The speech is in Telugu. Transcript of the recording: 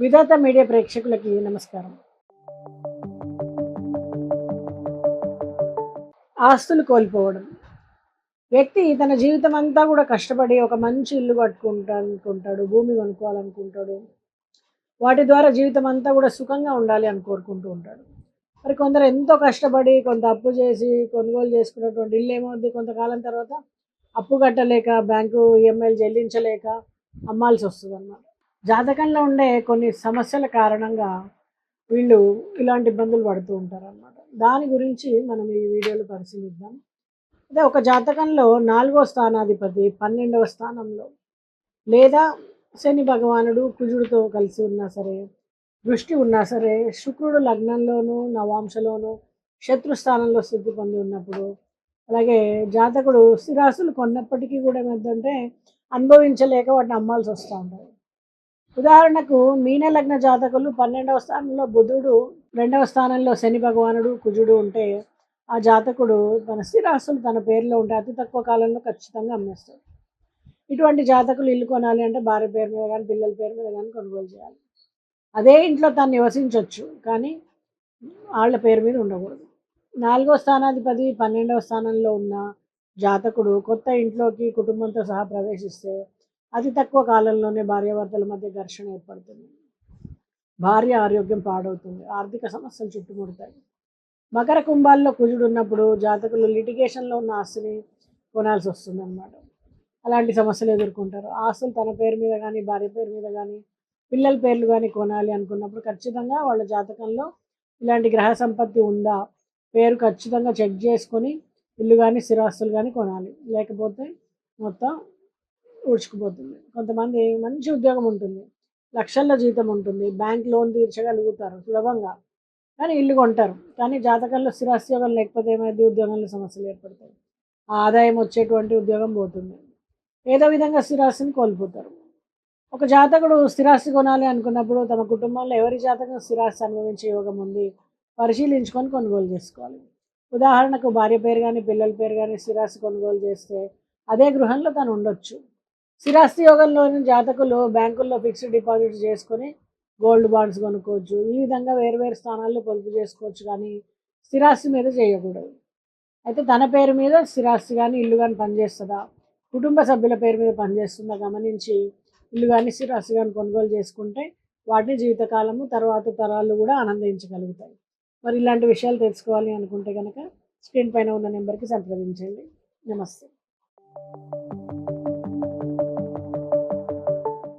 విధాత మీడియా ప్రేక్షకులకి నమస్కారం. ఆస్తులు కోల్పోవడం. వ్యక్తి తన జీవితం అంతా కూడా కష్టపడి ఒక మంచి ఇల్లు కట్టుకుంటానుకుంటాడు, భూమి కొనుక్కోవాలనుకుంటాడు. వాటి ద్వారా జీవితం అంతా కూడా సుఖంగా ఉండాలి అని కోరుకుంటూ ఉంటాడు. మరి కొందరు ఎంతో కష్టపడి కొంత అప్పు చేసి కొనుగోలు చేసుకున్నటువంటి ఇల్లు ఏమవుద్ది, కొంతకాలం తర్వాత అప్పు కట్టలేక బ్యాంకు ఈఎంఐలు చెల్లించలేక అమ్మాల్సి వస్తుందన్నమాట. జాతకంలో ఉండే కొన్ని సమస్యల కారణంగా వీళ్ళు ఇలాంటి ఇబ్బందులు పడుతూ ఉంటారన్నమాట. దాని గురించి మనం ఈ వీడియోలో పరిశీలిద్దాం. అదే ఒక జాతకంలో 4వ స్థానాధిపతి 12వ స్థానంలో లేదా శని భగవానుడు కుజుడితో కలిసి ఉన్నా సరే, దృష్టి ఉన్నా సరే, శుక్రుడు లగ్నంలోనూ నవాంశలోనూ శత్రు స్థానంలో స్థితి పొంది ఉన్నప్పుడు, అలాగే జాతకుడు స్థిరాస్తులు కొన్నప్పటికీ కూడా ఏమవుతుందంటే అనుభవించలేక వాటిని అమ్మాల్సి వస్తూ ఉంటుంది. ఉదాహరణకు మీన లగ్న జాతకులు 12వ స్థానంలో బుధుడు, 2వ స్థానంలో శని భగవానుడు కుజుడు ఉంటే ఆ జాతకుడు తన స్థిరాస్తులు తన పేరులో ఉంటే అతి తక్కువ కాలంలో ఖచ్చితంగా అమ్మేస్తాడు. ఇటువంటి జాతకులు ఇల్లు కొనాలి అంటే భార్య పేరు మీద కానీ పిల్లల పేరు మీద కానీ కొనుగోలు చేయాలి. అదే ఇంట్లో తను నివసించవచ్చు, కానీ వాళ్ళ పేరు మీద ఉండకూడదు. 4వ స్థానాధిపతి 12వ స్థానంలో ఉన్న జాతకుడు కొత్త ఇంట్లోకి కుటుంబంతో సహా ప్రవేశిస్తే అతి తక్కువ కాలంలోనే భార్యాభర్తల మధ్య ఘర్షణ ఏర్పడుతుంది. భార్య ఆరోగ్యం పాడవుతుంది, ఆర్థిక సమస్యలు చుట్టుముడతాయి. మకర కుంభాల్లో కుజుడు ఉన్నప్పుడు జాతకులు లిటిగేషన్లో ఉన్న ఆస్తిని కొనాల్సి వస్తుంది అన్నమాట. అలాంటి సమస్యలు ఎదుర్కొంటారు. ఆస్తులు తన పేరు మీద కానీ భార్య పేరు మీద కానీ పిల్లల పేర్లు కానీ కొనాలి అనుకున్నప్పుడు ఖచ్చితంగా వాళ్ళ జాతకంలో ఇలాంటి గ్రహ సంపత్తి ఉందా, పేరు ఖచ్చితంగా చెక్ చేసుకొని ఇల్లు కానీ స్థిరాస్తులు కానీ కొనాలి. లేకపోతే మొత్తం ఊడ్చుకుపోతుంది. కొంతమంది మంచి ఉద్యోగం ఉంటుంది, లక్షల్లో జీతం ఉంటుంది, బ్యాంక్ లోన్ తీర్చగలుగుతారు సులభంగా, కానీ ఇల్లు కొంటారు. కానీ జాతకంలో స్థిరాస్తి యోగం లేకపోతే ఏమైంది, ఉద్యోగంలో సమస్యలు ఏర్పడతాయి. ఆ ఆదాయం వచ్చేటువంటి ఉద్యోగం పోతుంది. ఏదో విధంగా స్థిరాస్తిని కోల్పోతారు. ఒక జాతకుడు స్థిరాస్తి కొనాలి అనుకున్నప్పుడు తమ కుటుంబంలో ఎవరి జాతకం స్థిరాస్తి అనుభవించే యోగం ఉంది పరిశీలించుకొని కొనుగోలు చేసుకోవాలి. ఉదాహరణకు భార్య పేరు కానీ పిల్లల పేరు కానీ స్థిరాస్తి కొనుగోలు చేస్తే అదే గృహంలో తను ఉండొచ్చు. స్థిరాస్తి యోగంలోని జాతకులు బ్యాంకుల్లో ఫిక్స్డ్ డిపాజిట్స్ చేసుకొని గోల్డ్ బాండ్స్ కొనుక్కోవచ్చు. ఈ విధంగా వేరు స్థానాల్లో పొదుపు చేసుకోవచ్చు, కానీ స్థిరాస్తి మీద చేయకూడదు. అయితే తన పేరు మీద స్థిరాస్తి కానీ ఇల్లు కానీ పనిచేస్తుందా, కుటుంబ సభ్యుల పేరు మీద పనిచేస్తుందా గమనించి ఇల్లు కానీ స్థిరాస్తి కానీ కొనుగోలు చేసుకుంటే వాటిని జీవితకాలము తర్వాత తరాలు కూడా ఆనందించగలుగుతాయి. మరి ఇలాంటి విషయాలు తెలుసుకోవాలి అనుకుంటే కనుక స్క్రీన్ పైన ఉన్న నెంబర్కి సంప్రదించండి. నమస్తే.